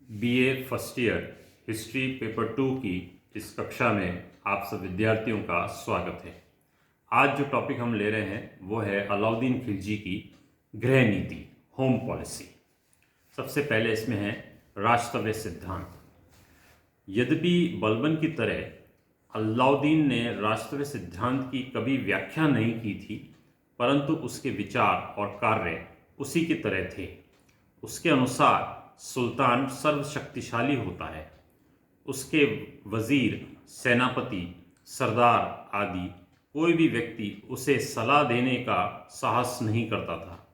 BA first year history paper 2 की इस कक्षा में आप सब विद्यार्थियों का स्वागत है। आज जो टॉपिक हम ले रहे हैं वो है अलाउद्दीन खिलजी की गृह नीति, होम पॉलिसी। सबसे पहले इसमें है राजतव्य सिद्धांत। यद्यपि बलबन की तरह अलाउद्दीन ने राजतव्य सिद्धांत की कभी व्याख्या नहीं की थी, परंतु उसके विचार और कार्य उसी की तरह थे। उसके अनुसार सुल्तान सर्वशक्तिशाली होता है। उसके वजीर, सेनापति, सरदार आदि कोई भी व्यक्ति उसे सलाह देने का साहस नहीं करता था।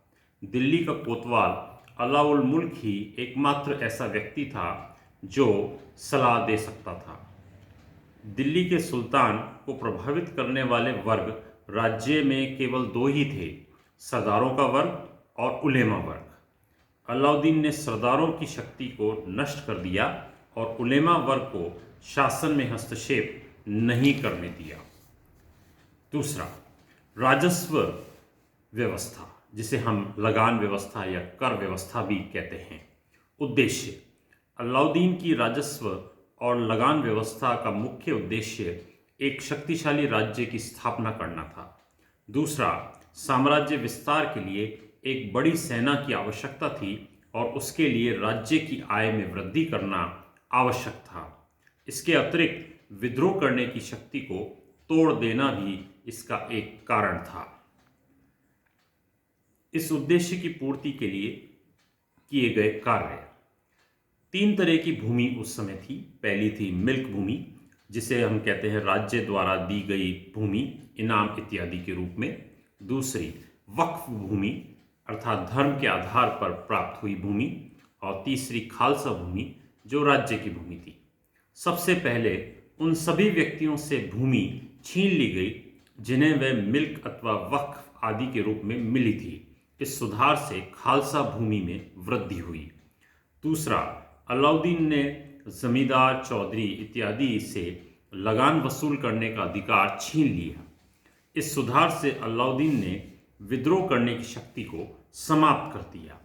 दिल्ली का कोतवाल अलाउल मुल्क ही एकमात्र ऐसा व्यक्ति था जो सलाह दे सकता था। दिल्ली के सुल्तान को प्रभावित करने वाले वर्ग राज्य में केवल दो ही थे, सरदारों का वर्ग और उलेमा वर्ग। अलाउद्दीन ने सरदारों की शक्ति को नष्ट कर दिया और उलेमा वर्ग को शासन में हस्तक्षेप नहीं करने दिया। दूसरा, राजस्व व्यवस्था, जिसे हम लगान व्यवस्था या कर व्यवस्था भी कहते हैं। उद्देश्य: अलाउद्दीन की राजस्व और लगान व्यवस्था का मुख्य उद्देश्य एक शक्तिशाली राज्य की स्थापना करना था। दूसरा, साम्राज्य विस्तार के लिए एक बड़ी सेना की आवश्यकता थी और उसके लिए राज्य की आय में वृद्धि करना आवश्यक था। इसके अतिरिक्त विद्रोह करने की शक्ति को तोड़ देना भी इसका एक कारण था। इस उद्देश्य की पूर्ति के लिए किए गए कार्य: तीन तरह की भूमि उस समय थी। पहली थी मिल्क भूमि, जिसे हम कहते हैं राज्य द्वारा दी गई भूमि, इनाम इत्यादि के रूप में। दूसरी वक्फ भूमि, अर्थात धर्म के आधार पर प्राप्त हुई भूमि। और तीसरी खालसा भूमि, जो राज्य की भूमि थी। सबसे पहले उन सभी व्यक्तियों से भूमि छीन ली गई जिन्हें वह मिल्क अथवा वक्फ आदि के रूप में मिली थी। इस सुधार से खालसा भूमि में वृद्धि हुई। दूसरा, अलाउद्दीन ने जमींदार, चौधरी इत्यादि से लगान वसूल करने का अधिकार छीन लिया। इस सुधार से अलाउद्दीन ने विद्रोह करने की शक्ति को समाप्त कर दिया।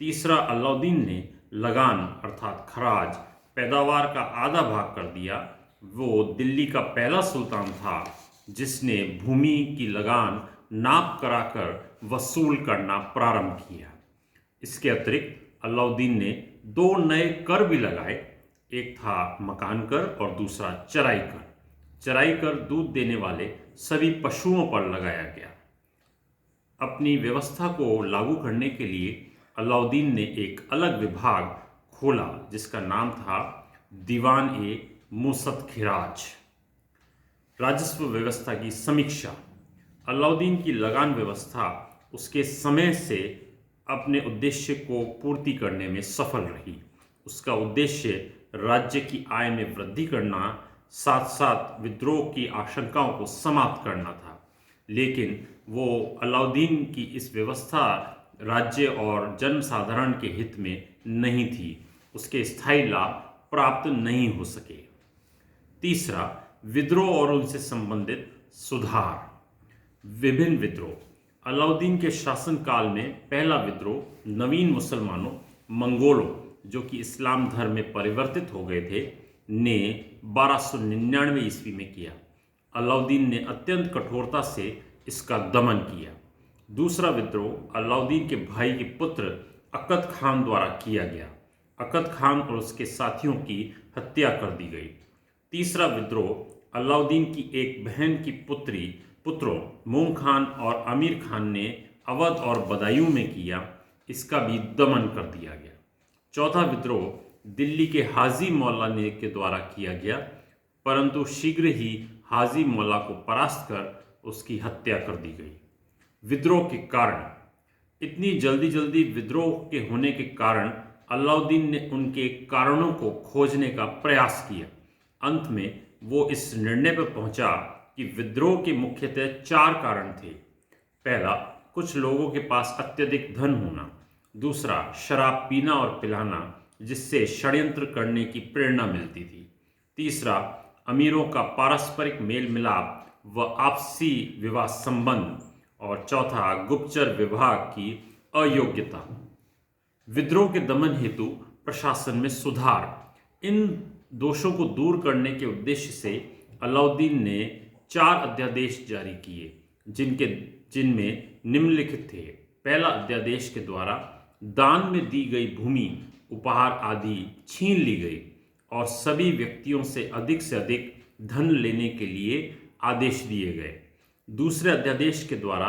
तीसरा, अलाउद्दीन ने लगान अर्थात खराज पैदावार का आधा भाग कर दिया। वो दिल्ली का पहला सुल्तान था जिसने भूमि की लगान नाप कराकर वसूल करना प्रारंभ किया। इसके अतिरिक्त अलाउद्दीन ने दो नए कर भी लगाए। एक था मकान कर और दूसरा चराई कर। चराई कर दूध देने वाले सभी पशुओं पर लगाया गया। अपनी व्यवस्था को लागू करने के लिए अलाउद्दीन ने एक अलग विभाग खोला जिसका नाम था दीवान-ए-मुसत-खिराज। राजस्व व्यवस्था की समीक्षा: अलाउद्दीन की लगान व्यवस्था उसके समय से अपने उद्देश्य को पूर्ति करने में सफल रही। उसका उद्देश्य राज्य की आय में वृद्धि करना, साथ साथ विद्रोह की आशंकाओं को समाप्त करना था। लेकिन वो अलाउद्दीन की इस व्यवस्था राज्य और जनसाधारण के हित में नहीं थी। उसके स्थायी लाभ प्राप्त नहीं हो सके। तीसरा, विद्रोह और उनसे संबंधित सुधार। विभिन्न विद्रोह: अलाउद्दीन के शासनकाल में पहला विद्रोह नवीन मुसलमानों, मंगोलों, जो कि इस्लाम धर्म में परिवर्तित हो गए थे, ने 1299 ईस्वी में किया। अलाउद्दीन ने अत्यंत कठोरता से इसका दमन किया। दूसरा विद्रोह अलाउद्दीन के भाई के पुत्र अकद खान द्वारा किया गया। अकद खान और उसके साथियों की हत्या कर दी गई। तीसरा विद्रोह अलाउद्दीन की एक बहन की पुत्रों मोम खान और आमिर खान ने अवध और बदायूं में किया। इसका भी दमन कर दिया गया। चौथा विद्रोह दिल्ली के हाजी मौला ने के द्वारा किया गया, परंतु शीघ्र ही हाजी मौला को परास्त कर उसकी हत्या कर दी गई। विद्रोह के कारण: इतनी जल्दी विद्रोह के होने के कारण अलाउद्दीन ने उनके कारणों को खोजने का प्रयास किया। अंत में वो इस निर्णय पर पहुंचा कि विद्रोह के मुख्यतः चार कारण थे। पहला, कुछ लोगों के पास अत्यधिक धन होना। दूसरा, शराब पीना और पिलाना, जिससे षड्यंत्र करने की प्रेरणा मिलती थी। तीसरा, अमीरों का पारस्परिक मेल मिलाप व आपसी विवाह संबंध। और चौथा, गुप्तचर विभाग की अयोग्यता। विद्रोह के दमन हेतु प्रशासन में सुधार। इन दोषों को दूर करने के उद्देश्य से अलाउद्दीन ने 4 अध्यादेश जारी किए, जिनमें निम्नलिखित थे। पहला अध्यादेश के द्वारा दान में दी गई भूमि, उपहार आदि छीन ली गई और सभी व्यक्तियों से अधिक धन लेने के लिए आदेश दिए गए। दूसरे अध्यादेश के द्वारा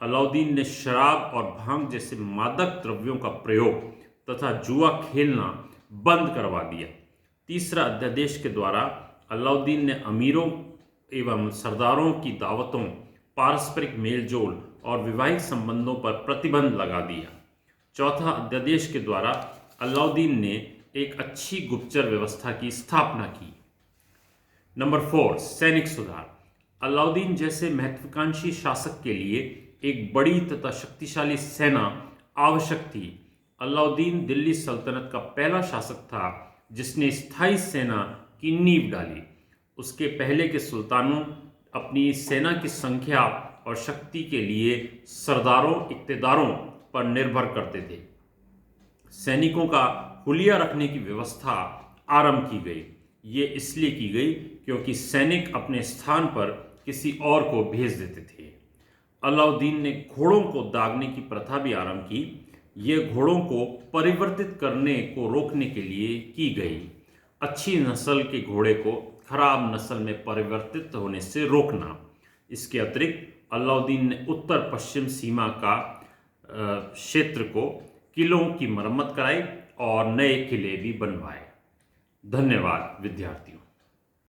अलाउद्दीन ने शराब और भांग जैसे मादक द्रव्यों का प्रयोग तथा जुआ खेलना बंद करवा दिया। तीसरा अध्यादेश के द्वारा अलाउद्दीन ने अमीरों एवं सरदारों की दावतों, पारस्परिक मेलजोल और वैवाहिक संबंधों पर प्रतिबंध लगा दिया। चौथा अध्यादेश के द्वारा अलाउद्दीन ने एक अच्छी गुप्तचर व्यवस्था की स्थापना की। नंबर 4, सैनिक सुधार। अलाउद्दीन जैसे महत्वाकांक्षी शासक के लिए एक बड़ी तथा शक्तिशाली सेना आवश्यक थी। अलाउद्दीन दिल्ली सल्तनत का पहला शासक था जिसने स्थायी सेना की नींव डाली। उसके पहले के सुल्तानों अपनी सेना की संख्या और शक्ति के लिए सरदारों, इक़्तिदारों पर निर्भर करते थे। सैनिकों का हुलिया रखने की व्यवस्था आरंभ की गई। ये इसलिए की गई क्योंकि सैनिक अपने स्थान पर किसी और को भेज देते थे। अलाउद्दीन ने घोड़ों को दागने की प्रथा भी आरंभ की। ये घोड़ों को परिवर्तित करने को रोकने के लिए की गई। अच्छी नस्ल के घोड़े को खराब नस्ल में परिवर्तित होने से रोकना। इसके अतिरिक्त अलाउद्दीन ने उत्तर पश्चिम सीमा का क्षेत्र को किलों की मरम्मत कराई और नए किले भी बनवाए। धन्यवाद विद्यार्थियों।